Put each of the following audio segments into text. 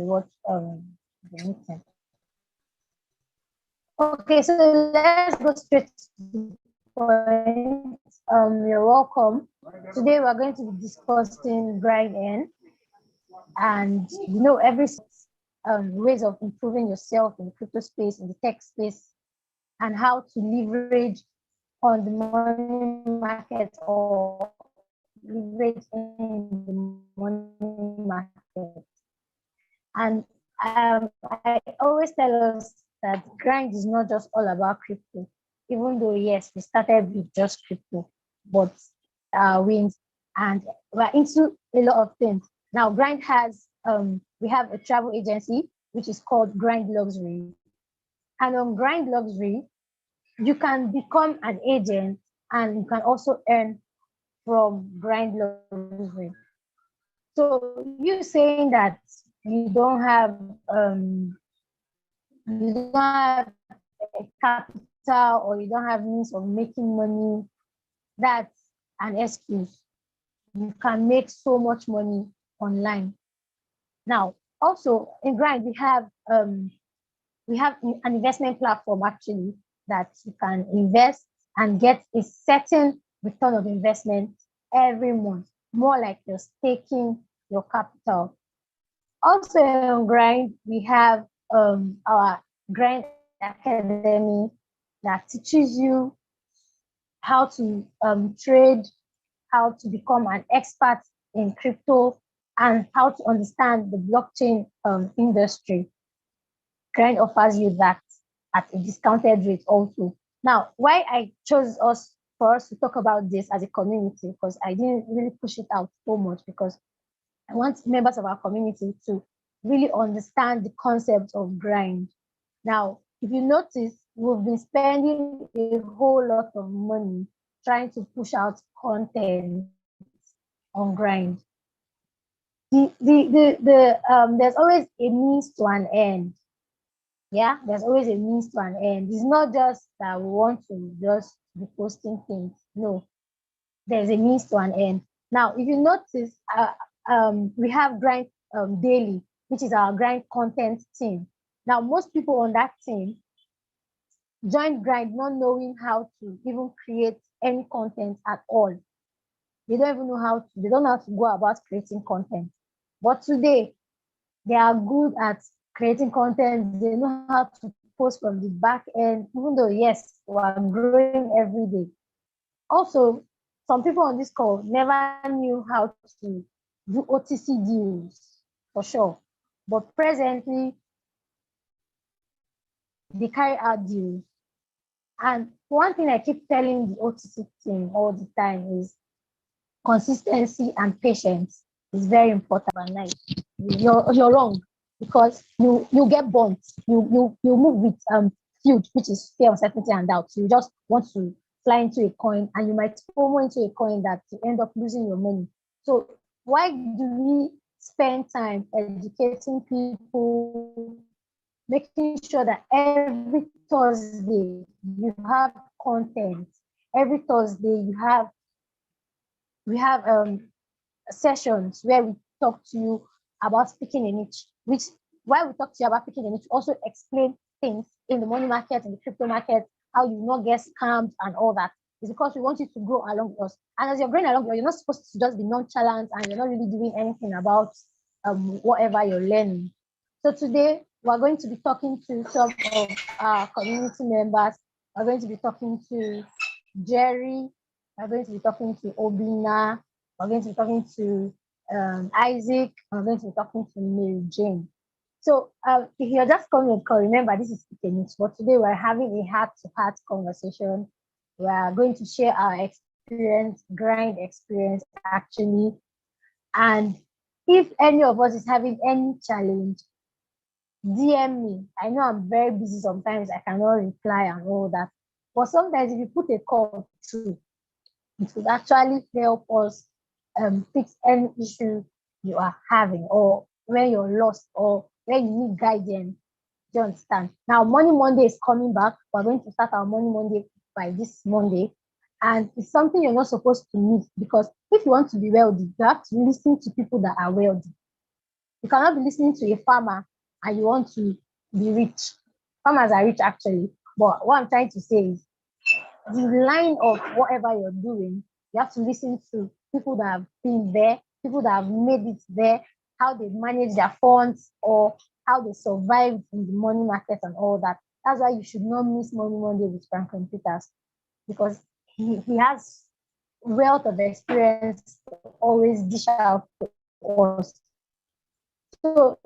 watch the meeting. Okay, so let's go straight to the point. You're welcome. Today we're going to be discussing GrindEarn, and every ways of improving yourself in the crypto space, in the tech space, and how to leverage on the money market or leverage in the money market. And I always tell us that grind is not just all about crypto, even though, yes, we started with just crypto, but wins and we're into a lot of things. Now, Grind has, we have a travel agency, which is called Grind Luxury. And on Grind Luxury, you can become an agent and you can also earn from Grind Luxury. So you saying that you don't have a capital or you don't have means of making money, that's an excuse. You can make so much money online. Now, also in Grind, we have an investment platform actually that you can invest and get a certain return of investment every month, more like you're staking your capital. Also on Grind, we have our Grind Academy that teaches you how to trade, how to become an expert in crypto, and how to understand the blockchain industry. Grind offers you that at a discounted rate also. Now, why I chose for us to talk about this as a community, because I didn't really push it out so much, because I want members of our community to really understand the concept of grind. Now, if you notice, we've been spending a whole lot of money trying to push out content on grind. There's always a means to an end. Yeah, there's always a means to an end. It's not just that we want to just be posting things. No, there's a means to an end. Now, if you notice, we have Grind Daily, which is our Grind content team. Now, most people on that team join Grind not knowing how to even create any content at all. They don't even know they don't know how to go about creating content. But today, they are good at creating content. They know how to post from the back end, even though, yes, we are growing every day. Also, some people on this call never knew how to do OTC deals, for sure. But presently, they carry out deals. And one thing I keep telling the OTC team all the time is consistency and patience is very important. Overnight, you're wrong, because you get burnt. You move with feud, which is fear, uncertainty, and doubt. You just want to fly into a coin, and you might FOMO into a coin that you end up losing your money. So why do we spend time educating people, making sure that every Thursday you have content, every Thursday we have sessions where we talk to you about picking a niche, which while we talk to you about picking a niche, also explain things in the money market, in the crypto market, how you not get scammed and all that. Is because we want you to grow along with us. And as you're growing along, you're not supposed to just be nonchalant and you're not really doing anything about whatever you're learning. So today we're going to be talking to some of our community members. We're going to be talking to Jerry. We're going to be talking to Obina. We're going to be talking to Isaac. We're going to be talking to Mary Jane. So if you're just coming to call, remember this is Niche, but today we're having a heart-to-heart conversation. We are going to share our experience, grind experience actually. And if any of us is having any challenge, DM me. I know I'm very busy sometimes. I cannot reply and all that. But sometimes if you put a call through, it would actually help us fix any issue you are having, or when you're lost, or when you need guidance. Do you understand? Now, Money Monday is coming back. We're going to start our Money Monday by this Monday. And it's something you're not supposed to miss, because if you want to be wealthy, you have to listen to people that are wealthy. You cannot be listening to a farmer and you want to be rich. Farmers are rich actually, but what I'm trying to say is the line of whatever you're doing, you have to listen to people that have been there, people that have made it there, how they manage their funds or how they survived in the money market and all that. That's why you should not miss Money Monday with Franklin Peters because he has wealth of experience to always dish out to us. So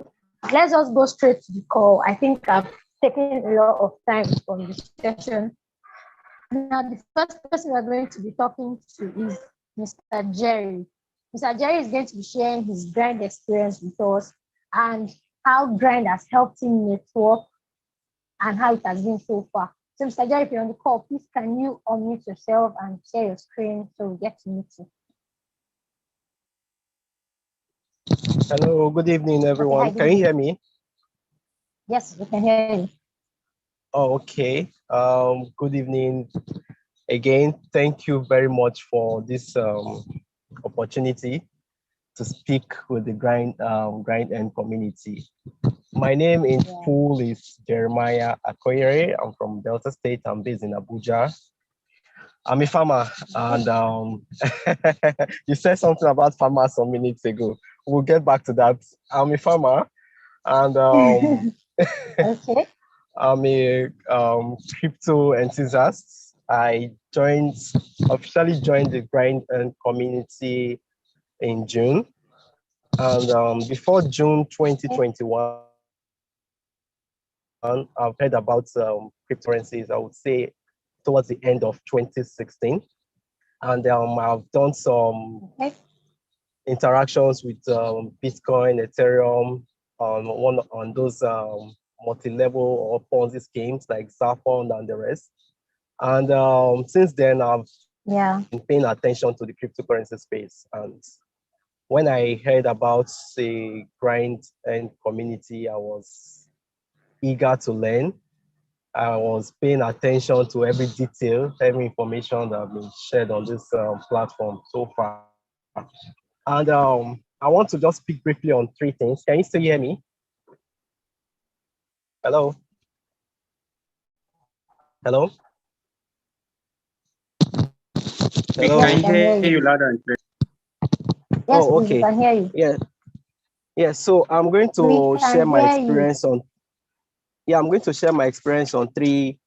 let's just go straight to the call. I think I've taken a lot of time from the session. Now, the first person we're going to be talking to is Mr. Jerry. Mr. Jerry is going to be sharing his grind experience with us and how grind has helped him network and how it has been so far. So, Mr. Jerry, if you're on the call, please can you unmute yourself and share your screen so we get to meet you. Hello, good evening, everyone. Okay, can you hear me? Yes, we can hear you. Oh, okay. Good evening again. Thank you very much for this opportunity to speak with the GrindEarn community. My name in full is Jeremiah Akoyere. I'm from Delta State. I'm based in Abuja. I'm a farmer, and you said something about farmers some minutes ago. We'll get back to that. I'm a farmer, and Okay. I'm a crypto enthusiast. I officially joined the GrindEarn community in June. And before June 2021, I've heard about cryptocurrencies, I would say, towards the end of 2016. And I've done some interactions with Bitcoin, Ethereum, on those multi-level or Ponzi schemes like Zafond and the rest. And since then, I've been paying attention to the cryptocurrency space. And when I heard about the GrindEarn community, I was eager to learn. I was paying attention to every detail, every information that has been shared on this platform so far. And I want to just speak briefly on three things. Can you still hear me? Hello? Hello? Hello? We can hear you loud and clear. Yes, oh, okay. We can hear you. Yeah. So I'm going to share my experience on. Yeah, I'm going to share my experience on three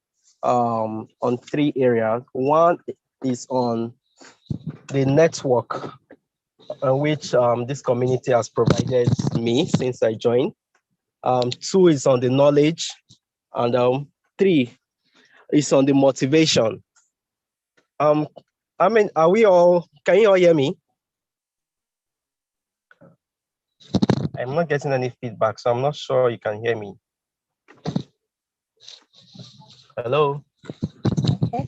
areas. One is on the network which this community has provided me since I joined. Two is on the knowledge, and three is on the motivation. Can you all hear me? I'm not getting any feedback, so I'm not sure you can hear me. Hello? Okay.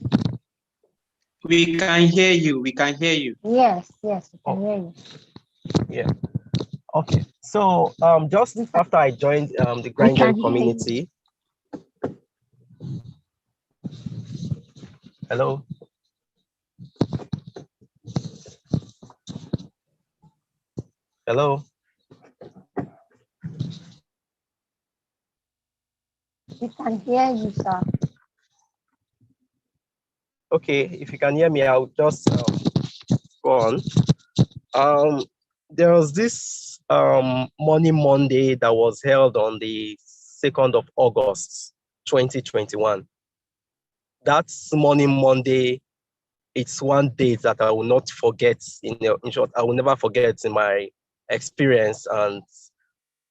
We can hear you. We can hear you. Yes, we can hear you. Yeah. Okay. So just after I joined the GrindEarn community. Hello? Hello? We can hear you, sir. Okay, if you can hear me, I'll just go on. There was this Money Monday that was held on the 2nd of August, 2021. That's Money Monday. It's one day that I will not forget. In short, I will never forget in my experience, and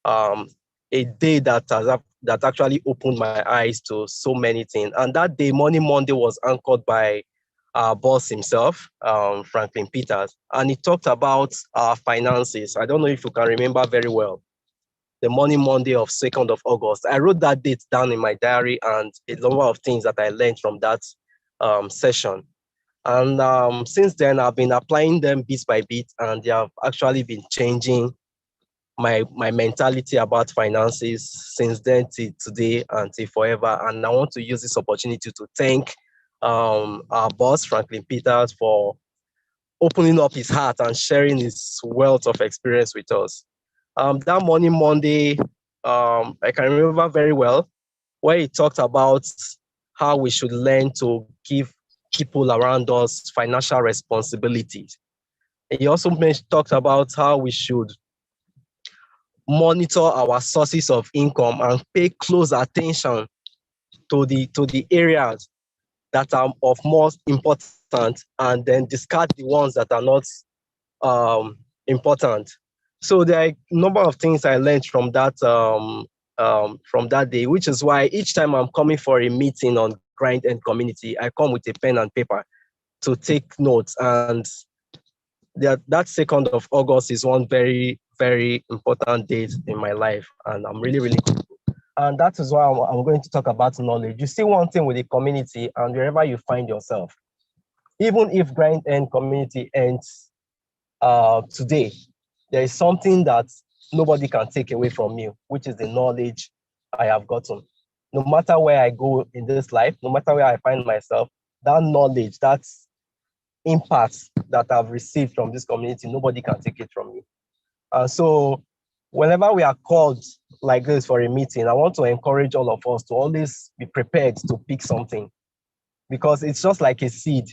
a day that actually opened my eyes to so many things. And that day, Money Monday, was anchored by our boss himself, Franklin Peters, and he talked about our finances. I don't know if you can remember very well. The Money Monday of 2nd of August. I wrote that date down in my diary and a number of things that I learned from that session. And since then, I've been applying them bit by bit, and they have actually been changing my mentality about finances since then till today and till forever. And I want to use this opportunity to thank our boss, Franklin Peters, for opening up his heart and sharing his wealth of experience with us. That morning Monday, I can remember very well, where he talked about how we should learn to give people around us financial responsibilities. He also talked about how we should monitor our sources of income and pay close attention to the areas that are of most important, and then discard the ones that are not important. So there are a number of things I learned from that day, which is why each time I'm coming for a meeting on Grind and Community, I come with a pen and paper to take notes. And that 2nd of August is one very, very important date in my life, and I'm really, really grateful. And that is why I'm going to talk about knowledge. You see one thing with the community, and wherever you find yourself, even if Grind and Community ends today, there is something that nobody can take away from you, which is the knowledge I have gotten. No matter where I go in this life, no matter where I find myself, that knowledge, that impact that I've received from this community, nobody can take it from me. And so whenever we are called like this for a meeting, I want to encourage all of us to always be prepared to pick something, because it's just like a seed.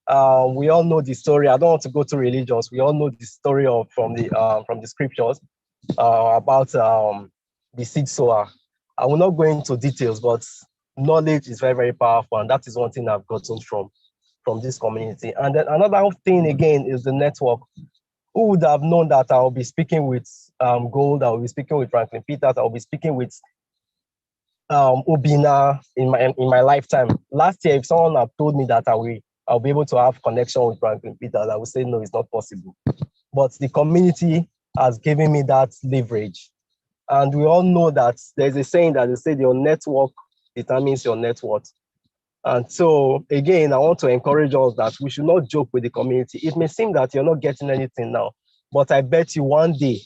We all know the story. I don't want to go to religions. We all know the story from the scriptures about the seed sower. I will not go into details, but knowledge is very, very powerful, and that is one thing I've gotten from this community. And then another thing again is the network. Who would have known that I'll be speaking with Gold, I'll be speaking with Franklin Peters, I'll be speaking with Obina in my lifetime. Last year, if someone had told me that I'll be able to have connection with Franklin Peters, I would say no, it's not possible. But the community has given me that leverage. And we all know that there's a saying that they say your network determines your net worth. And so again, I want to encourage us that we should not joke with the community. It may seem that you're not getting anything now, but I bet you one day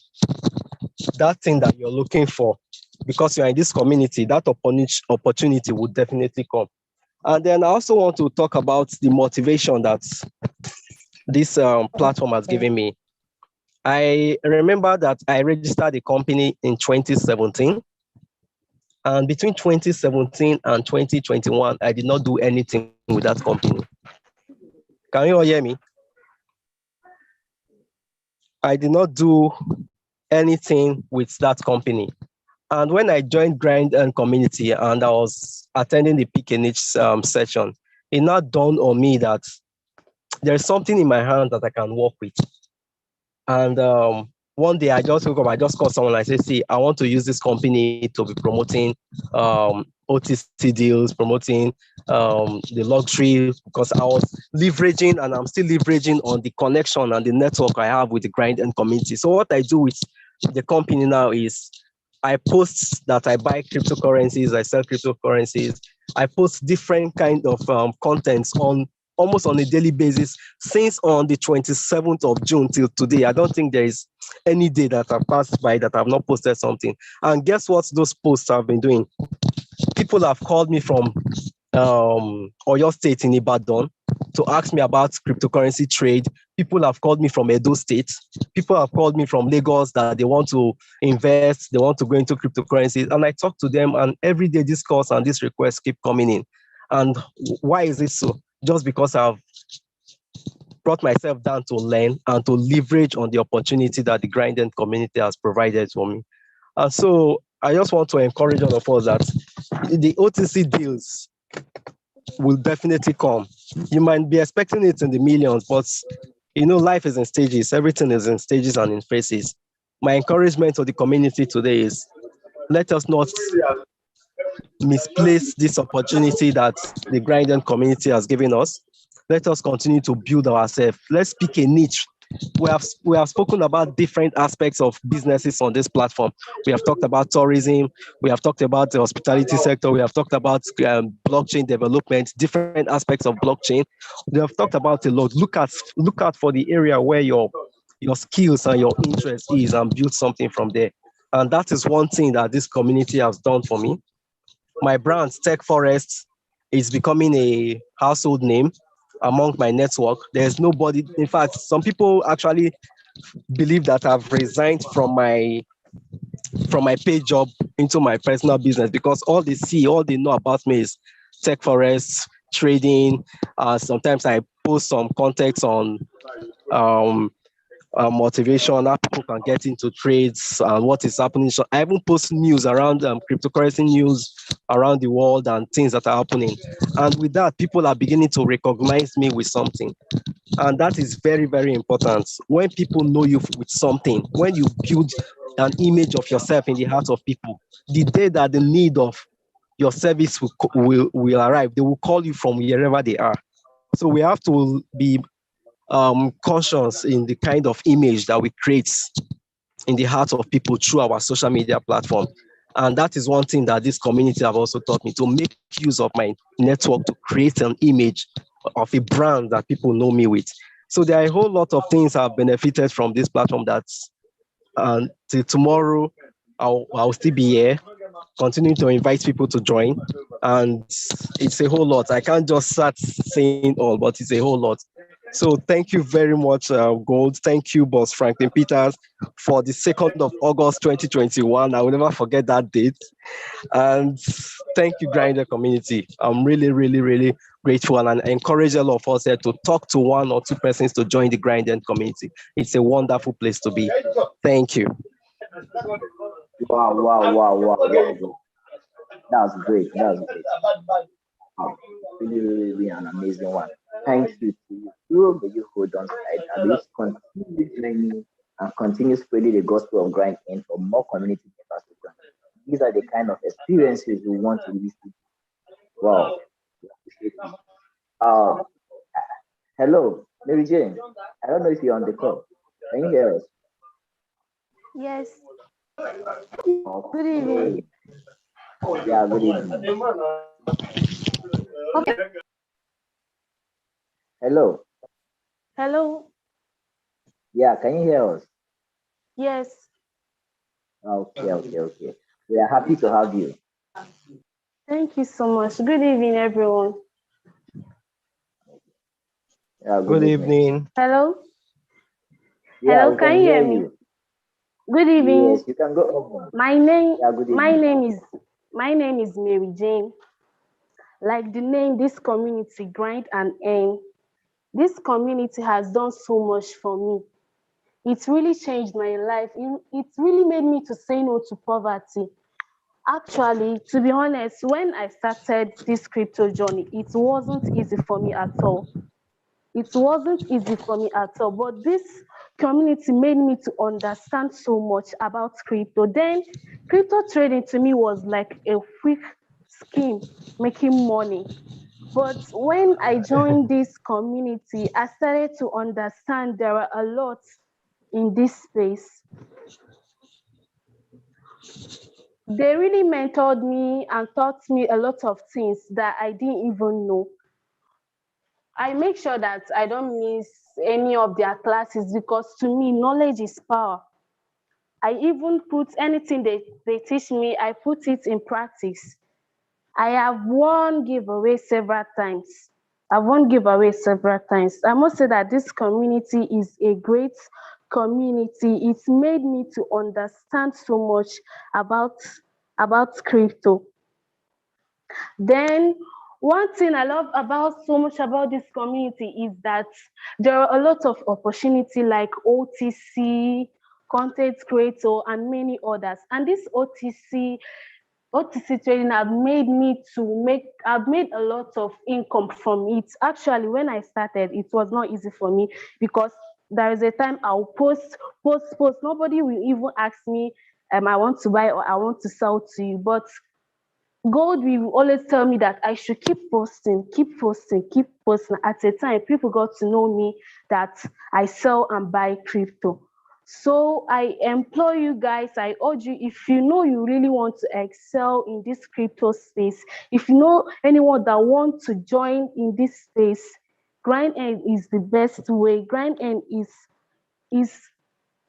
that thing that you're looking for, because you're in this community, that opportunity will definitely come. And then I also want to talk about the motivation that this platform has given me. I remember that I registered the company in 2017. And between 2017 and 2021, I did not do anything with that company. Can you all hear me? I did not do anything with that company. And when I joined Grind and Community and I was attending the Pick and Niche session, it now dawned on me that there's something in my hand that I can work with. And one day I just woke up, I just called someone, I said, see, I want to use this company to be promoting OTC deals, promoting the luxury, because I was leveraging and I'm still leveraging on the connection and the network I have with the Grind and Community. So what I do with the company now is I post that I buy cryptocurrencies, I sell cryptocurrencies. I post different kind of contents on almost on a daily basis since on the 27th of June till today. I don't think there is any day that I've passed by that I've not posted something. And guess what those posts have been doing? People have called me from Oyo State in Ibadan to ask me about cryptocurrency trade. People have called me from Edo State. People have called me from Lagos that they want to invest, they want to go into cryptocurrencies. And I talk to them, and every day this calls and these requests keep coming in. And why is it so? Just because I've brought myself down to learn and to leverage on the opportunity that the Grind and Community has provided for me. And so I just want to encourage all of us that the OTC deals will definitely come. You might be expecting it in the millions, but you know, life is in stages. Everything is in stages and in phases. My encouragement to the community today is let us not misplace this opportunity that the Grind and Community has given us. Let us continue to build ourselves. Let's pick a niche. We have spoken about different aspects of businesses on this platform. We have talked about tourism. We have talked about the hospitality sector. We have talked about blockchain development, different aspects of blockchain. We have talked about a lot. Look out for the area where your skills and your interest is, and build something from there. And that is one thing that this community has done for me. My brand, Tech Forest, is becoming a household name among my network. There's nobody, in fact, some people actually believe that I've resigned from my paid job into my personal business, because all they know about me is tech forex trading. Sometimes I post some context on um, motivation, how people can get into trades and what is happening. So I even post news around cryptocurrency news around the world and things that are happening. And with that, people are beginning to recognize me with something. And that is very, very important. When people know you with something, when you build an image of yourself in the heart of people, the day that the need of your service will arrive, they will call you from wherever they are. So we have to be conscious in the kind of image that we create in the heart of people through our social media platform. And that is one thing that this community have also taught me, to make use of my network to create an image of a brand that people know me with. So there are a whole lot of things I've benefited from this platform that till tomorrow I'll still be here, continuing to invite people to join. And it's a whole lot. I can't just start saying all, but it's a whole lot. So thank you very much, Gold. Thank you, Boss Franklin Peters, for the 2nd of August 2021. I will never forget that date. And thank you, Grinder community. I'm really, really, really grateful, and I encourage all of us here to talk to 1 or 2 persons to join the Grinder community. It's a wonderful place to be. Thank you. Wow, wow, wow, wow, wow. That's great. That's great. Wow. Really, really, really an amazing one. Thank you to you. You, may you hold on tight and just continue joining and continue spreading the gospel of grind in for more community members to join. These are the kind of experiences we want to listen. Wow. We appreciate it. Um, hello, Mary Jane. I don't know if you're on the call. Can you hear us? Yes. Good Okay. evening. Yeah, good evening. Okay. Hello. Hello. Yeah, can you hear us? Yes. Okay, okay, okay. We are happy to have you. Thank you so much. Good evening, everyone. Yeah, good Good evening. evening. Hello. Yeah, Hello. we Can can you hear hear me? you. Good evening. Yes, you can go on. My name. Yeah, good My evening. name is. My name is Mary Jane. Like the name, this community, Grind and Earn. This community has done so much for me. It really changed my life. It really made me to say no to poverty. Actually, to be honest, when I started this crypto journey, it wasn't easy for me at all. It wasn't easy for me at all, but this community made me to understand so much about crypto. Then, crypto trading to me was like a quick scheme making money. But when I joined this community, I started to understand there are a lot in this space. They really mentored me and taught me a lot of things that I didn't even know. I make sure that I don't miss any of their classes because to me, knowledge is power. I even put anything they teach me, I put it in practice. I have won giveaway several times. I've won giveaway several times. I must say that this community is a great community. It's made me to understand so much about about crypto. Then one thing I love about so much about this community is that there are a lot of opportunity like OTC, content creator, and many others. And this OTC trading have made me to make, I've made a lot of income from it. Actually, when I started, it was not easy for me because there is a time I'll post. Nobody will even ask me, I want to buy or I want to sell to you. But God will always tell me that I should keep posting, keep posting, keep posting. At a time, people got to know me that I sell and buy crypto. So I implore you guys, I urge you, if you know you really want to excel in this crypto space, if you know anyone that wants to join in this space, GrindEarn is the best way. GrindEarn is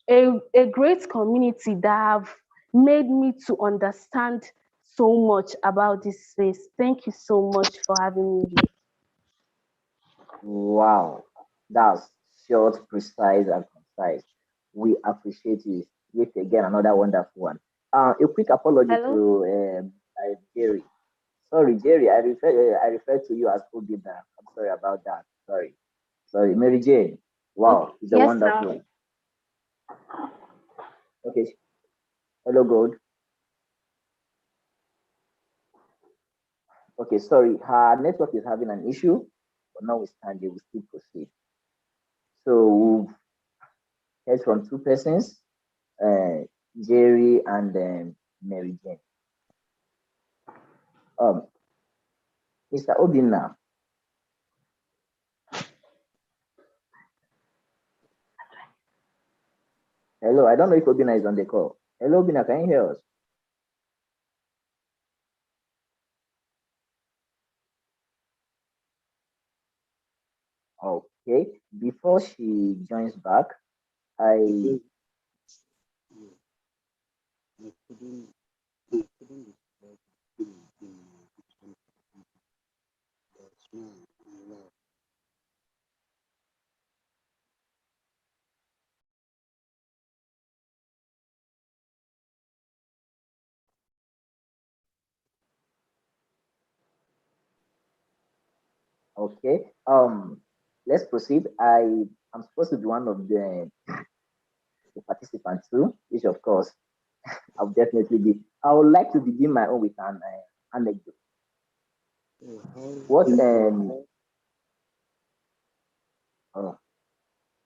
a great community that have made me to understand so much about this space. Thank you so much for having me here. Wow. That's short, precise, and concise. We appreciate you. Yet again, another wonderful one. A quick apology Hello? to Jerry. Sorry, Jerry, I refer to you as Obida. I'm sorry about that. Sorry, Mary Jane. Wow, Okay. it's a Yes, wonderful sir. one. Okay, hello, Gold. Okay, sorry, her network is having an issue, but notwithstanding, we still proceed. So we've heard from two persons, uh, Jerry and Mary Jane. Um, Mr. Obina. Hello, I don't know if Obina is on the call. Hello, Obina, can you hear us? Okay, before she joins back, I okay. Let's proceed. I'm supposed to be one of the participants too, which of course I'll definitely be. I would like to begin my own with an anecdote. What oh,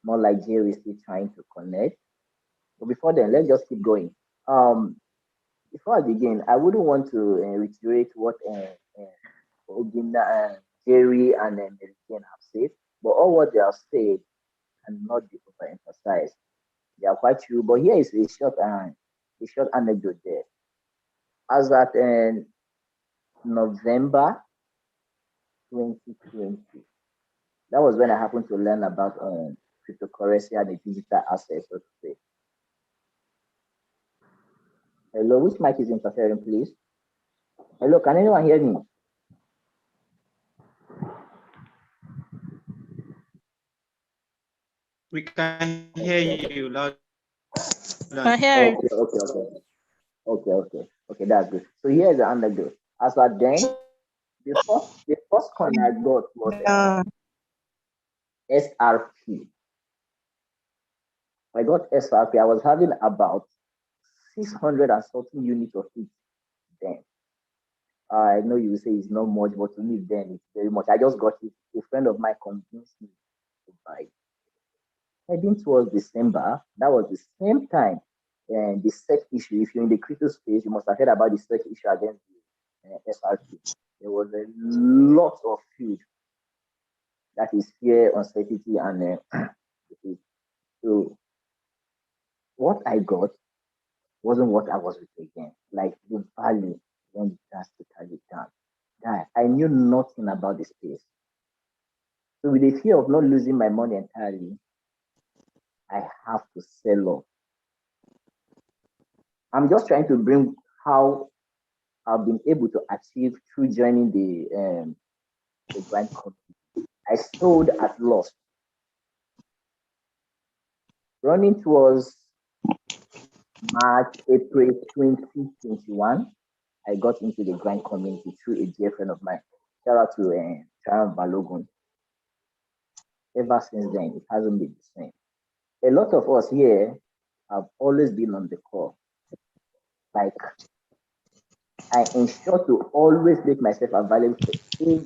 more like Jerry is still trying to connect. But before then, let's just keep going. Um, Before I begin, I wouldn't want to reiterate what Ogina, Jerry, and Mary Jane have said, but all what they have said cannot be overemphasized. They are quite true. But here is a short anecdote there. As at November 2020, that was when I happened to learn about cryptocurrency and the digital assets, so to say. Hello, which mic is interfering, please? Hello, can anyone hear me? We can hear you loud. I hear you. Okay, that's good. So here's the anecdote. As at then, the first coin I got was SRP. I got SRP. I was having about 600 and something units of it then. I know you will say it's not much, but to me then it's very much. I just got it. A friend of mine convinced me to buy. Heading towards December, that was the same time. And the SEC issue, if you're in the crypto space, you must have heard about the SEC issue against the SRP. There was a lot of feud, that is fear, uncertainty, and so what I got wasn't what I was with again. Like the value went drastically down. Guy, I knew nothing about the space. So with the fear of not losing my money entirely, I have to sell off. I'm just trying to bring how I've been able to achieve through joining the grind company. I sold at loss. Running towards March, April 2021, I got into the grind community through a dear friend of mine. Shout out to Sharon Balogun. Ever since then, it hasn't been the same. A lot of us here have always been on the call. Like, I ensure to always make myself available for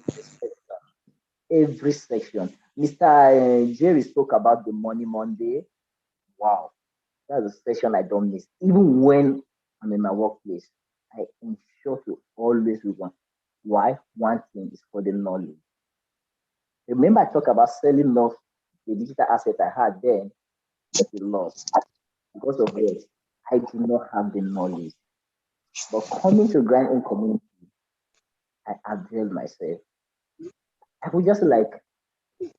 every section. Mr. Jerry spoke about the Money Monday. Wow, that's a session I don't miss. Even when I'm in my workplace, I ensure to always be one. Why? One thing is for the knowledge. Remember, I talked about selling off the digital asset I had then, the loss. Because of this, I did not have the knowledge. But coming to GrindEarn's community, I availed myself. I was just like,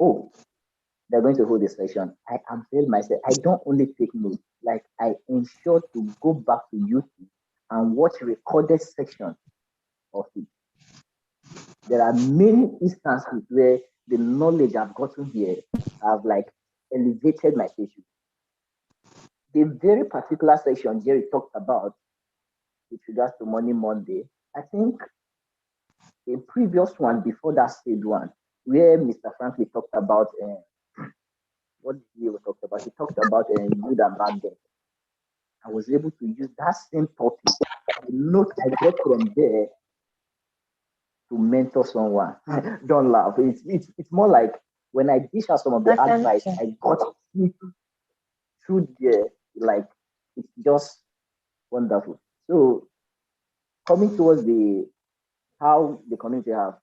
oh, they're going to hold this session. I avail myself. I don't only take notes, like I ensure to go back to YouTube and watch recorded section of it. There are many instances where the knowledge I've gotten here have like elevated my station. the very particular section Jerry talked about with regards to Money Monday, I think a previous one before that stage one, where Mr. Franklin talked about what did he talk about? He talked about good and bad debt. I was able to use that same topic, the note I got from there, to mentor someone. Don't laugh. It's more like when I dish out some of the advice I got through there, like it's just wonderful. So coming towards the how the community have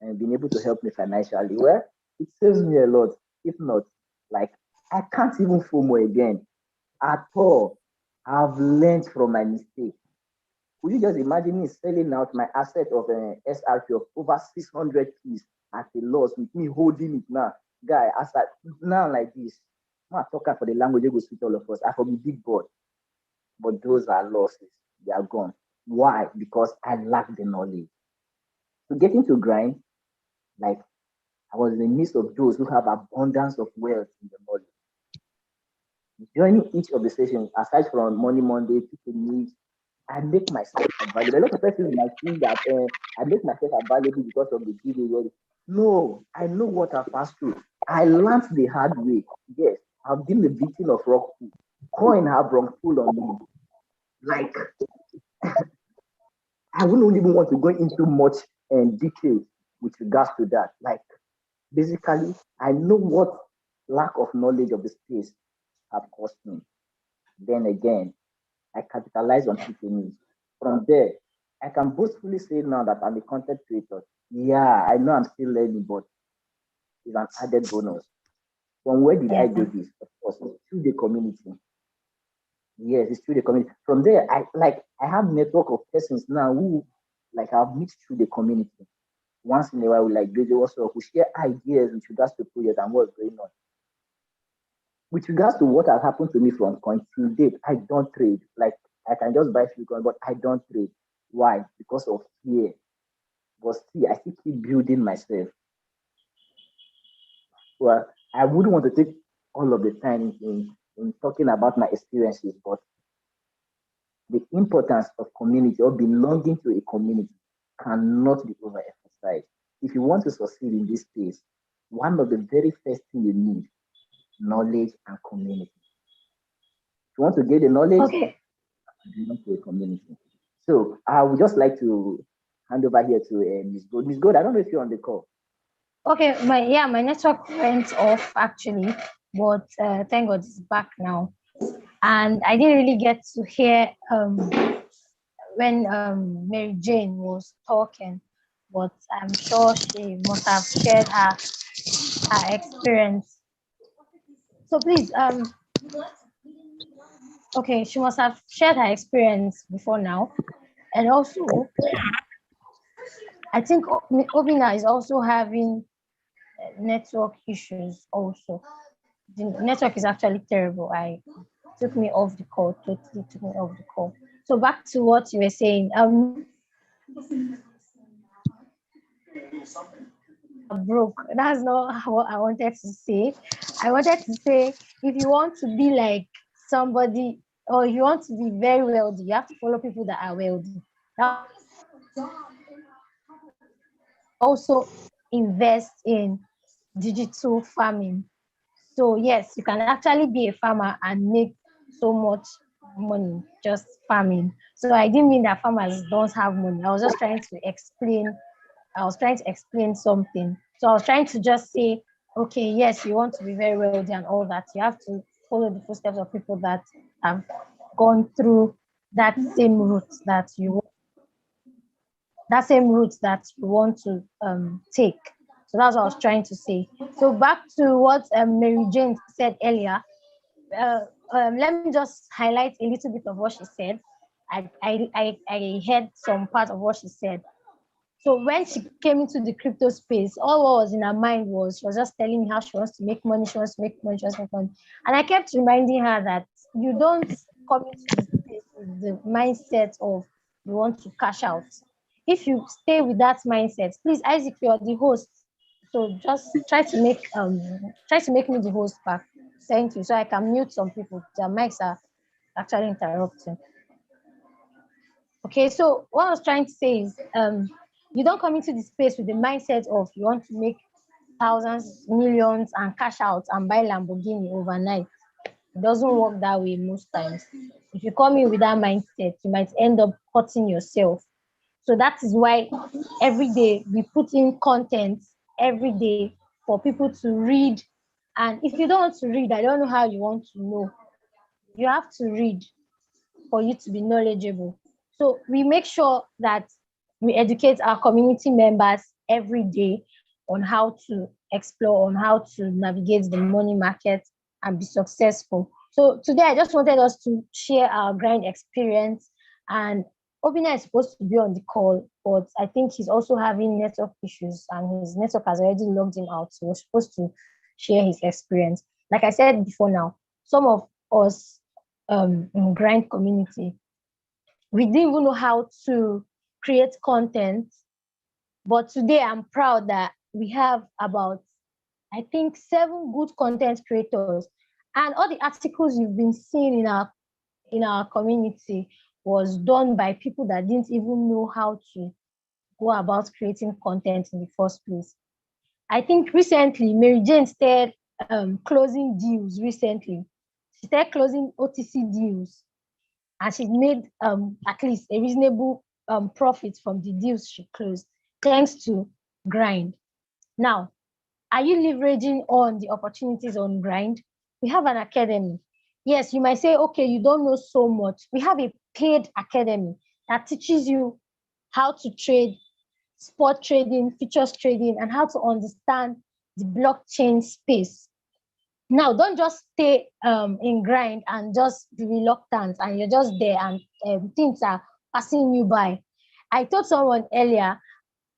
and been able to help me financially, well, it saves me a lot. If not, like I can't even FOMO again at all. I've learned from my mistake. Could you just imagine me selling out my asset of an SRP of over 600 keys at a loss with me holding it now? Guy, as I now like this, I'm not talking for the language, it will suit all of us. I for be big board, but those are losses. They are gone. Why? Because I lack the knowledge. To get into grind, like I was in the midst of those who have abundance of wealth in the knowledge. Joining each of the sessions, aside from Money Monday, people need, I make myself available. A lot of people might think that I make myself available because of the giveaway. No, I know what I've passed through. I learned the hard way. Yes, I've been the victim of rock pool. Coin have run full on me. Like, I wouldn't even want to go into much detail with regards to that. Like, basically, I know what lack of knowledge of the space have cost me. Then again, I capitalize on people needs. From there, I can boastfully say now that I'm a content creator. Yeah, I know I'm still learning, but it's an added bonus. From where did I get this? Of course, it's through the community. Yes, it's through the community. From there, I have network of persons now who like I've mixed through the community. Once in a while, we like do also we share ideas with regards to project and what's going on. With regards to what has happened to me from coin to date, I don't trade. Like I can just buy few coins, but I don't trade. Why? Because of fear. But see, I still keep building myself. Well, I wouldn't want to take all of the time in talking about my experiences, but the importance of community or belonging to a community cannot be overemphasized. If you want to succeed in this space, one of the very first things you need, knowledge and community. If you want to get the knowledge, belong to a community. So I would just like to hand over here to Miss Gold. Miss Gold, I don't know if you're on the call. Okay, my network went off actually, but thank God it's back now. And I didn't really get to hear when Mary Jane was talking, but I'm sure she must have shared her experience. So please, okay, she must have shared her experience before now, and also, I think Obina is also having network issues. Also, the network is actually terrible. I took me off the call. Totally took me off the call. So back to what you were saying. Broke. That's not what I wanted to say. I wanted to say if you want to be like somebody or you want to be very wealthy, you have to follow people that are wealthy. Now, also invest in digital farming. So yes, you can actually be a farmer and make so much money just farming. So I didn't mean that farmers don't have money. I was just trying to explain. I was trying to explain something. So I was trying to just say, okay, yes, you want to be very wealthy and all that. You have to follow the footsteps of people that have gone through that same route that you want to take. So that's what I was trying to say. So back to what Mary Jane said earlier. Let me just highlight a little bit of what she said. I heard some part of what she said. So when she came into the crypto space, all what was in her mind was she was just telling me how she wants to make money, she wants to make money, she wants to make money. And I kept reminding her that you don't come into the space with the mindset of you want to cash out. If you stay with that mindset, please, Isaac, you're the host. So just try to make me the host back. Thank you. So I can mute some people. Their mics are actually interrupting. Okay, so what I was trying to say is you don't come into the space with the mindset of you want to make thousands, millions, and cash out and buy Lamborghini overnight. It doesn't work that way most times. If you come in with that mindset, you might end up hurting yourself. So that is why every day we put in content every day for people to read. And if you don't want to read, I don't know how you want to know. You have to read for you to be knowledgeable. So we make sure that we educate our community members every day on how to explore, on how to navigate the money market and be successful. So today I just wanted us to share our grind experience, and Obina is supposed to be on the call, but I think he's also having network issues and his network has already logged him out. So we're supposed to share his experience. Like I said before now, some of us in grind community, we didn't even know how to create content, but today I'm proud that we have about, I think, 7 good content creators, and all the articles you've been seeing in our community was done by people that didn't even know how to go about creating content in the first place. I think recently Mary Jane started closing deals recently. She started closing OTC deals, and she made at least a reasonable profit from the deals she closed, thanks to Grind. Now, are you leveraging on the opportunities on Grind? We have an academy. Yes, you might say, okay, you don't know so much. We have a paid academy that teaches you how to trade, spot trading, futures trading, and how to understand the blockchain space. Now, don't just stay in Grind and just be reluctant and you're just there and things are passing you by. I told someone earlier,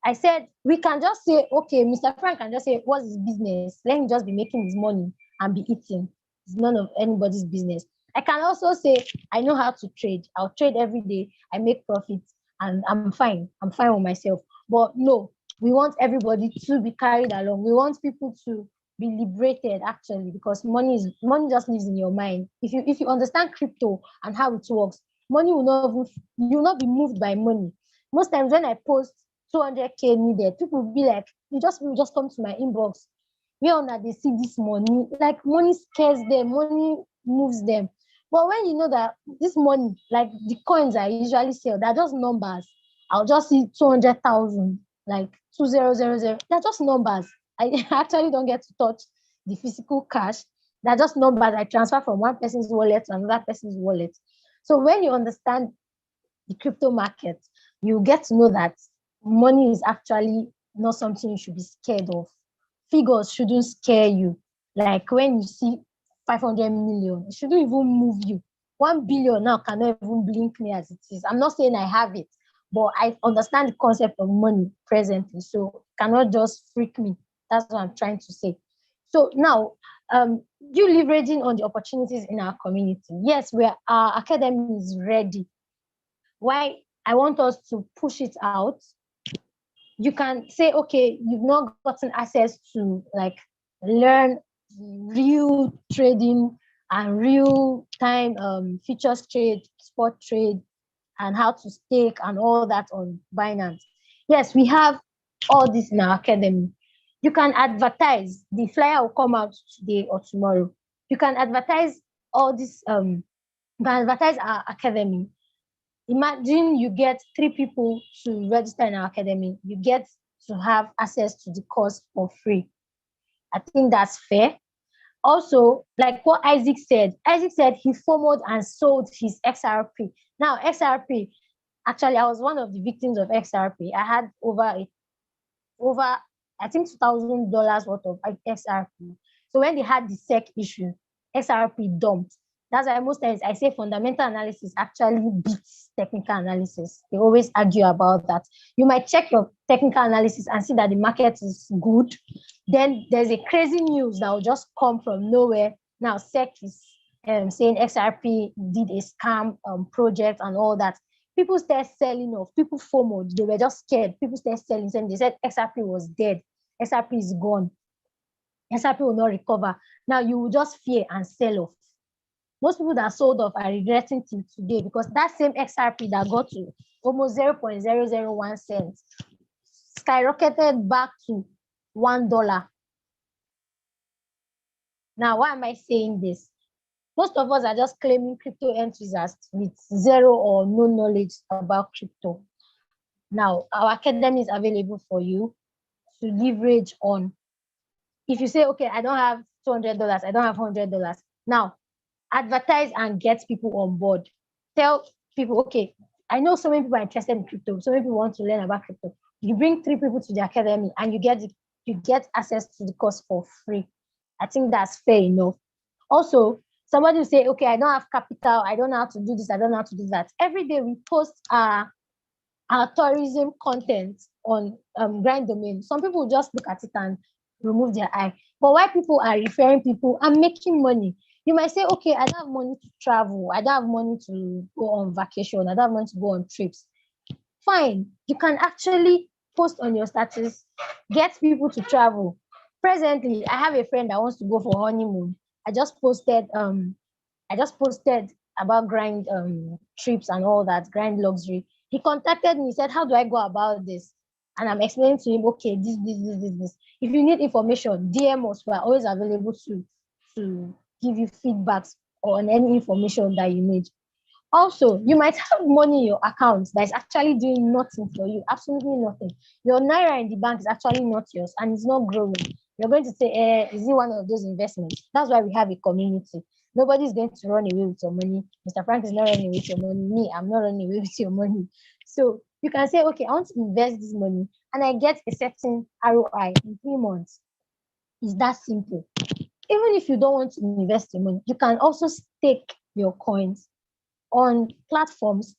I said, we can just say, okay, Mr. Frank can just say, what's his business? Let him just be making his money and be eating. It's none of anybody's business. I can also say, I know how to trade. I'll trade every day. I make profits and I'm fine. I'm fine with myself. But no, we want everybody to be carried along. We want people to be liberated actually, because money just lives in your mind. If you understand crypto and how it works, money will not you will not be moved by money. Most times when I post 200K needed, people will be like, you just come to my inbox. Where on that they see this money, like money scares them, money moves them. But when you know that this money, like the coins I usually sell, they're just numbers. I'll just see 200,000, like 2000. They're just numbers. I actually don't get to touch the physical cash. They're just numbers I transfer from one person's wallet to another person's wallet. So when you understand the crypto market, you get to know that money is actually not something you should be scared of. Figures shouldn't scare you. Like when you see 500 million, it shouldn't even move you. 1 billion now cannot even blink me as it is. I'm not saying I have it, but I understand the concept of money presently, so it cannot just freak me. That's what I'm trying to say. So now, you leveraging on the opportunities in our community. Yes, our academy is ready. Why I want us to push it out. You can say, okay, you've not gotten access to like learn real trading and real time futures trade, spot trade, and how to stake and all that on Binance. Yes, we have all this in our academy. You can advertise. The flyer will come out today or tomorrow. You can advertise all this. You can advertise our academy. Imagine you get 3 people to register in our academy. You get to have access to the course for free. I think that's fair. Also, like what Isaac said he FOMOed and sold his XRP. Now, XRP, actually, I was one of the victims of XRP. I had over I think $2,000 worth of XRP. So when they had the SEC issue, XRP dumped. That's why most times I say fundamental analysis actually beats technical analysis. They always argue about that. You might check your technical analysis and see that the market is good. Then there's a crazy news that will just come from nowhere. Now SEC is saying XRP did a scam project and all that. People start selling off. People FOMOed. They were just scared. People start selling. And they said XRP was dead. XRP is gone. XRP will not recover. Now you will just fear and sell off. Most people that sold off are regretting till today, because that same XRP that got to almost 0.001 cents skyrocketed back to $1. Now, why am I saying this? Most of us are just claiming crypto enthusiasts with zero or no knowledge about crypto. Now, our academy is available for you to leverage on. If you say, okay, I don't have $200, I don't have $100. Now, advertise and get people on board. Tell people, okay, I know so many people are interested in crypto. So many people want to learn about crypto. You bring 3 people to the academy and you get access to the course for free. I think that's fair enough. Also, somebody will say, okay, I don't have capital, I don't know how to do this, I don't know how to do that. Every day we post our tourism content on Grind domain. Some people just look at it and remove their eye. But why people are referring people and making money? You might say, okay, I don't have money to travel, I don't have money to go on vacation, I don't have money to go on trips. Fine, you can actually post on your status, get people to travel. Presently, I have a friend that wants to go for honeymoon. I just posted about Grind trips and all that, Grind luxury. He contacted me, said, how do I go about this? And I'm explaining to him, okay, this. If you need information, DM us. We're always available to give you feedbacks on any information that you need. Also, you might have money in your account that is actually doing nothing for you, absolutely nothing. Your Naira in the bank is actually not yours and it's not growing. You're going to say, is it one of those investments? That's why we have a community. Nobody's going to run away with your money. Mr. Frank is not running away with your money. Me, I'm not running away with your money. So you can say, okay, I want to invest this money and I get a certain ROI in 3 months. It's that simple. Even if you don't want to invest your money, you can also stake your coins on platforms,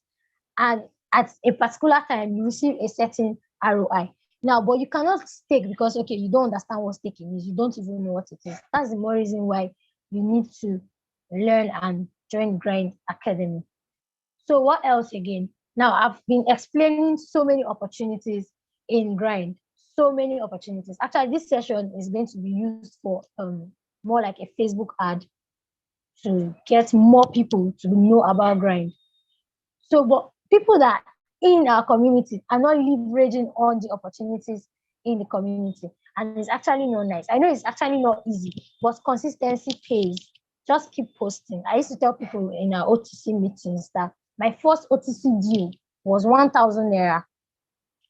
and at a particular time you receive a certain ROI. Now, but you cannot stake because, okay, you don't understand what staking is, you don't even know what it is. That's the more reason why you need to learn and join Grind Academy. So what else again? Now, I've been explaining so many opportunities in Grind, so many opportunities. Actually, this session is going to be used for more like a Facebook ad to get more people to know about Grind. So, but people that in our community are not leveraging on the opportunities in the community, and it's actually not nice. I know it's actually not easy, but consistency pays. Just keep posting. I used to tell people in our OTC meetings that my first OTC deal was 1,000 naira,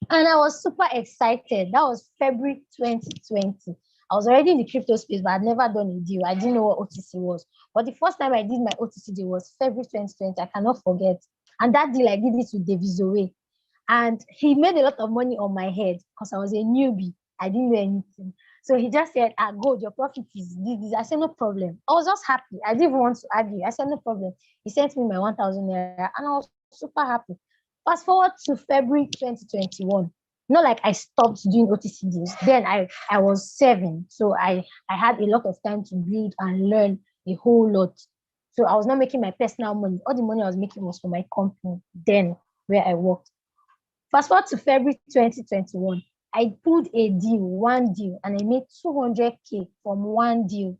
and I was super excited. That was February 2020. I was already in the crypto space, but I'd never done a deal. I didn't know what OTC was. But the first time I did my OTC deal was February 2020. I cannot forget. And that deal, I did it with Devisowe. And he made a lot of money on my head because I was a newbie. I didn't know anything. So he just said, Gold, your profit is this. I said, no problem. I was just happy. I didn't even want to argue. I said, no problem. He sent me my 1,000 naira and I was super happy. Fast forward to February 2021. Not like I stopped doing OTC deals. Then I was 7. So I had a lot of time to build and learn a whole lot. So I was not making my personal money. All the money I was making was for my company then where I worked. Fast forward to February 2021. I pulled one deal, and I made 200K from one deal.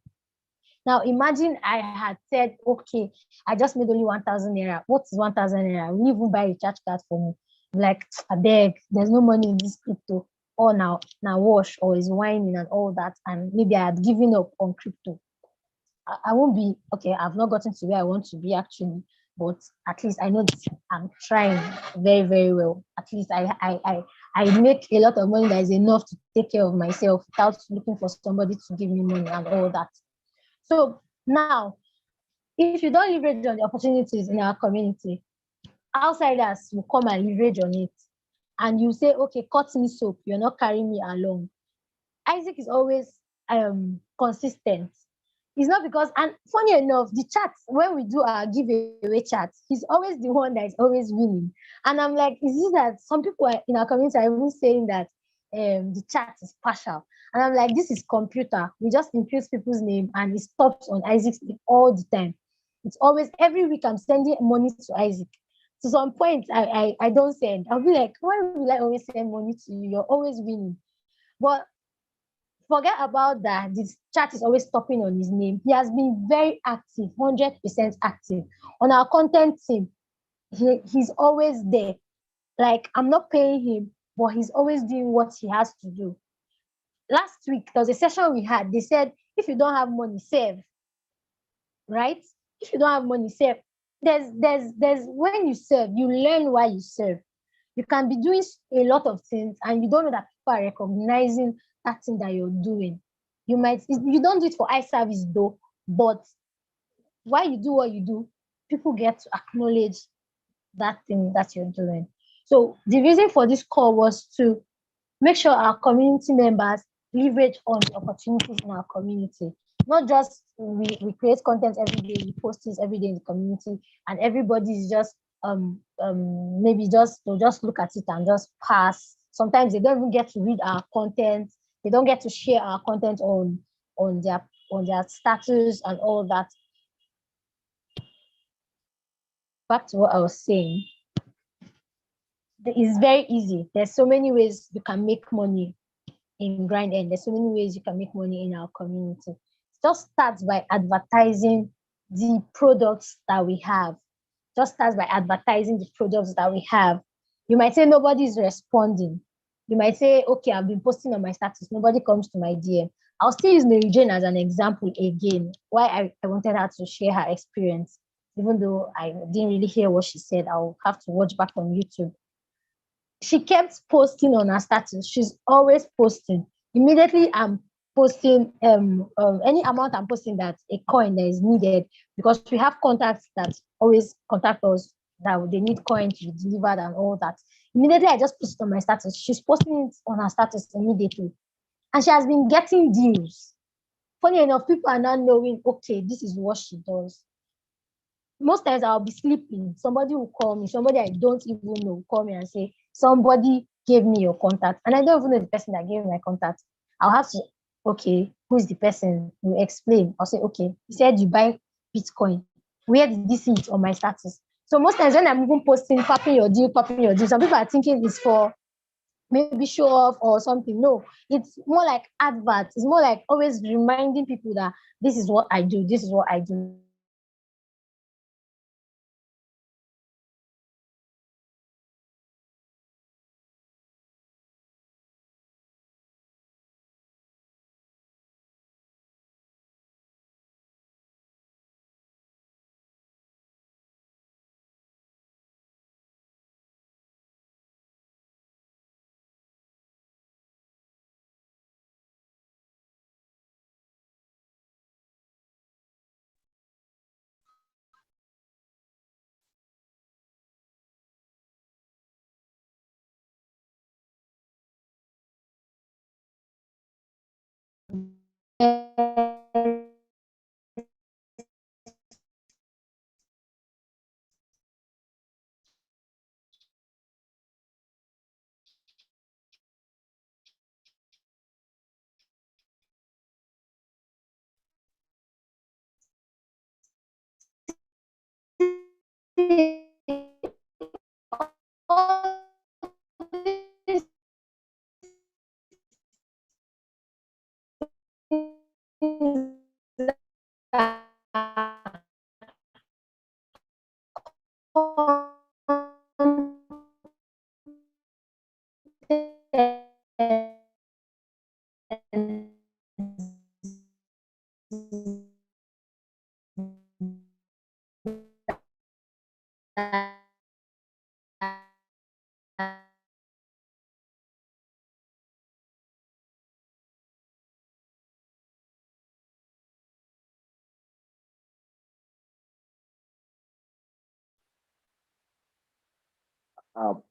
Now imagine I had said, okay, I just made only 1,000 naira. What is 1,000 naira? Will you even buy a recharge card for me? Like, I beg, there's no money in this crypto. Or now wash or is whining and all that. And maybe I had given up on crypto. I won't be, okay, I've not gotten to where I want to be actually, but at least I know that I'm trying very, very well. At least I make a lot of money that is enough to take care of myself without looking for somebody to give me money and all that. So now, if you don't leverage on the opportunities in our community, outsiders will come and leverage on it. And you say, okay, cut me soap, you're not carrying me along. Isaac is always consistent. It's not because, and funny enough, the chats, when we do our giveaway chats, he's always the one that is always winning. And I'm like, is it that some people in our community are even saying that the chat is partial? And I'm like, this is computer. We just input people's name and it stops on Isaac's all the time. It's always, every week I'm sending money to Isaac. To some point, I don't send. I'll be like, why will I always send money to you? You're always winning. But forget about that. This chat is always stopping on his name. He has been very active, 100% active on our content team. He's always there. Like, I'm not paying him, but he's always doing what he has to do. Last week, there was a session we had. They said, if you don't have money, save. Right? If you don't have money, save. There's when you serve, you learn why you serve. You can be doing a lot of things and you don't know that people are recognizing that thing that you're doing. You don't do it for eye service though, but while you do what you do, people get to acknowledge that thing that you're doing. So the reason for this call was to make sure our community members leverage on the opportunities in our community. Not just we create content every day, we post this every day in the community, and everybody is just maybe they'll just look at it and just pass. Sometimes they don't even get to read our content, they don't get to share our content on their status and all that. Back to what I was saying. It's very easy. There's so many ways you can make money in GrindEarn. There's so many ways you can make money in our community. It just starts by advertising the products that we have. Just starts by advertising the products that we have. You might say nobody's responding. You might say, okay, I've been posting on my status. Nobody comes to my DM. I'll still use Mary Jane as an example again. Why I wanted her to share her experience. Even though I didn't really hear what she said, I'll have to watch back on YouTube. She kept posting on her status. She's always posting. Immediately I'm posting any amount I'm posting that a coin that is needed, because we have contacts that always contact us that they need coin to be delivered and all that. Immediately I just post it on my status. She's posting it on her status immediately. And she has been getting deals. Funny enough, people are now knowing, okay, this is what she does. Most times I'll be sleeping. Somebody will call me. Somebody I don't even know will call me and say, somebody gave me your contact. And I don't even know the person that gave me my contact. I'll have to, okay, who's the person? You explain. I'll say, okay, he said you buy Bitcoin. Where did you see it on my status? So most times when I'm even posting, popping your deal, some people are thinking it's for maybe show off or something. No, it's more like adverts. It's more like always reminding people that this is what I do. This is what I do.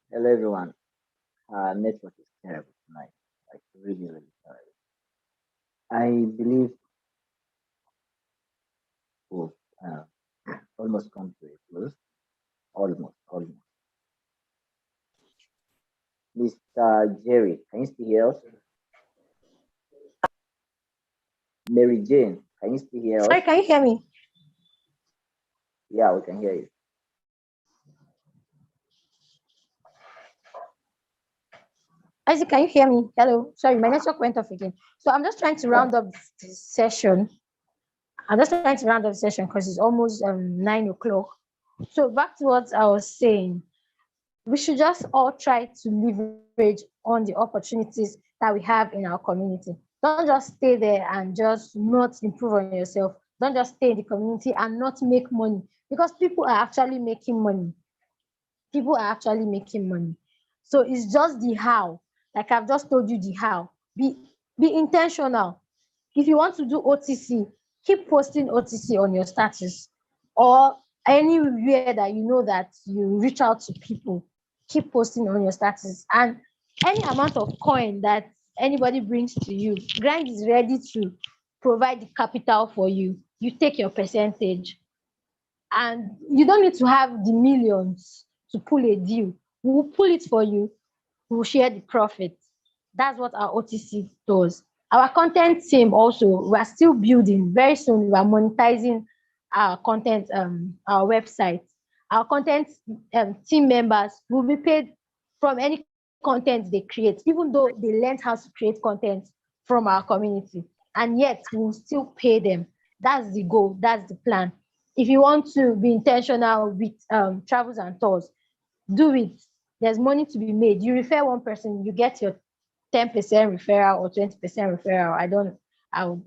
Hello everyone. Network is terrible tonight. Like really, really terrible. I believe we've almost come to a close. Almost. Mr. Jerry, can you still hear us? Mary Jane, can you still hear Sorry, us? can you hear me? Yeah, we can hear you. Isaac, can you hear me? Hello. Sorry, my network went off again. So I'm just trying to round up this session. Because it's almost 9 o'clock. So back to what I was saying, we should just all try to leverage on the opportunities that we have in our community. Don't just stay there and just not improve on yourself. Don't just stay in the community and not make money, because people are actually making money. So it's just the how. Like I've just told you the how. Be intentional. If you want to do OTC, keep posting OTC on your status, or anywhere that you know that you reach out to people. Keep posting on your status, and any amount of coin that anybody brings to you, Grind is ready to provide the capital for you. You take your percentage, and you don't need to have the millions to pull a deal. We will pull it for you. We will share the profit. That's what our OTC does. Our content team also, we are still building. Very soon, we are monetizing our content, our website. Our content team members will be paid from any content they create, even though they learned how to create content from our community. And yet, we will still pay them. That's the goal. That's the plan. If you want to be intentional with travels and tours, do it. There's money to be made. You refer one person, you get your 10% referral or 20% referral.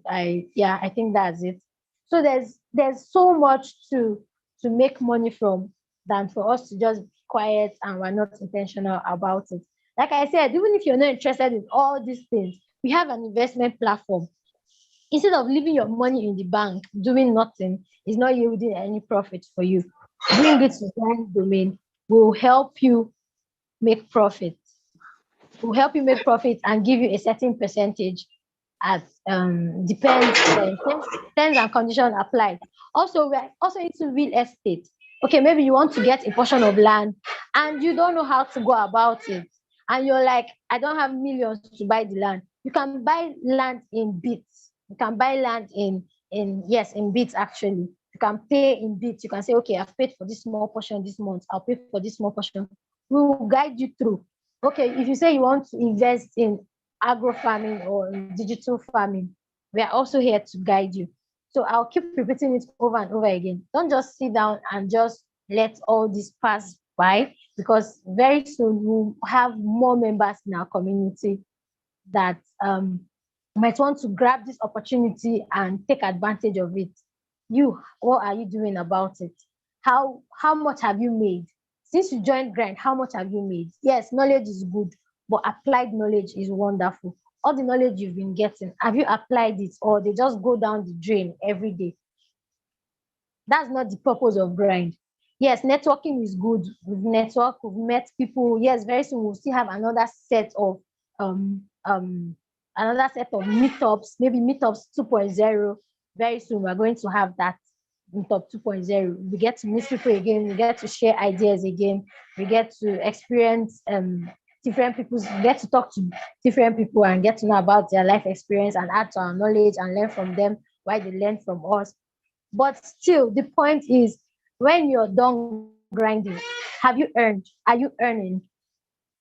I think that's it. So there's so much to make money from than for us to just be quiet and we're not intentional about it. Like I said, even if you're not interested in all these things, we have an investment platform. Instead of leaving your money in the bank doing nothing, is not yielding any profit for you, bring it to Grind Domain. Will help you make profit. Will help you make profit and give you a certain percentage at depends terms and conditions applied. Also, we're also into real estate. Okay, maybe you want to get a portion of land and you don't know how to go about it. And you're like, I don't have millions to buy the land. You can buy land in bits. You can buy land in bits actually. You can pay in bits. You can say, okay, I've paid for this small portion this month. I'll pay for this small portion. We will guide you through. Okay, if you say you want to invest in agro farming or in digital farming, we are also here to guide you. So I'll keep repeating it over and over again. Don't just sit down and just let all this pass by, because very soon we'll have more members in our community that might want to grab this opportunity and take advantage of it. You, what are you doing about it? How much have you made? Since you joined Grind, how much have you made? Yes, knowledge is good, but applied knowledge is wonderful. All the knowledge you've been getting, have you applied it, or they just go down the drain every day? That's not the purpose of Grind. Yes, networking is good. We've networked, we've met people. Yes, very soon we'll still have um another set of meetups, maybe meetups 2.0. Very soon we're going to have that meetup 2.0. We get to meet people again, we get to share ideas again, we get to experience different people, get to talk to different people and get to know about their life experience and add to our knowledge and learn from them while they learn from us. But still, the point is, when you're done grinding, have you earned? Are you earning?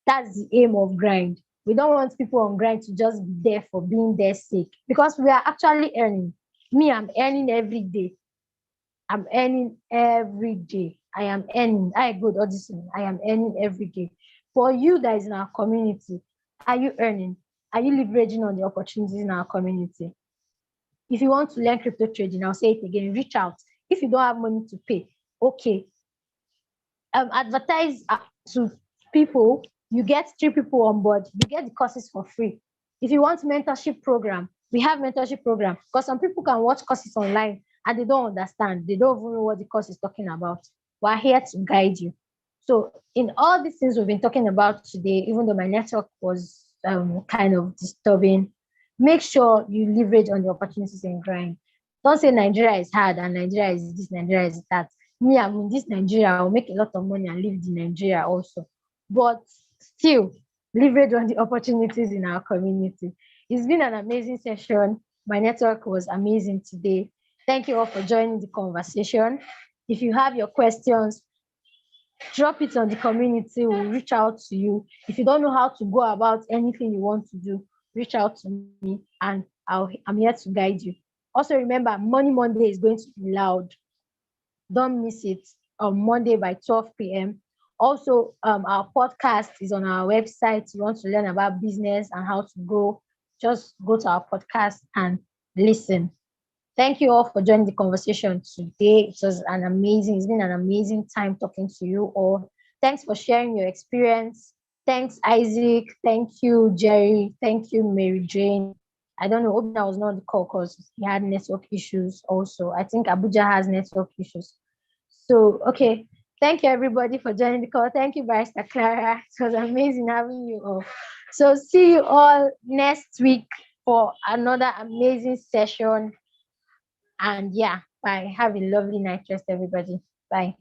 That's the aim of Grind. We don't want people on Grind to just be there for being their sake, because we are actually earning. Me, I'm earning every day. I'm earning every day. I am earning. I go to audition. I am earning every day. For you that is in our community, are you earning? Are you leveraging on the opportunities in our community? If you want to learn crypto trading, I'll say it again, reach out. If you don't have money to pay, okay. Advertise to people. You get 3 people on board. You get the courses for free. If you want mentorship program, we have mentorship program, because some people can watch courses online and they don't understand. They don't even know what the course is talking about. We're here to guide you. So in all these things we've been talking about today, even though my network was kind of disturbing, make sure you leverage on the opportunities in Grind. Don't say Nigeria is hard and Nigeria is this, Nigeria is that. Me, I'm in this Nigeria, I'll make a lot of money and live in Nigeria also. But still, leverage on the opportunities in our community. It's been an amazing session. My network was amazing today. Thank you all for joining the conversation. If you have your questions, drop it on the community. We'll reach out to you. If you don't know how to go about anything you want to do, reach out to me and I'm here to guide you. Also remember, Money Monday is going to be loud. Don't miss it on Monday by 12 p.m. Also, our podcast is on our website. You want to learn about business and how to grow, just go to our podcast and listen. Thank you all for joining the conversation today. It's been an amazing time talking to you all. Thanks for sharing your experience. Thanks, Isaac. Thank you, Jerry. Thank you, Mary Jane. I don't know, Obina was not on the call because he had network issues also. I think Abuja has network issues. So, okay. Thank you, everybody, for joining the call. Thank you, Barrister Clara. It was amazing having you all. So, see you all next week for another amazing session. And yeah, bye. Have a lovely night rest, everybody. Bye.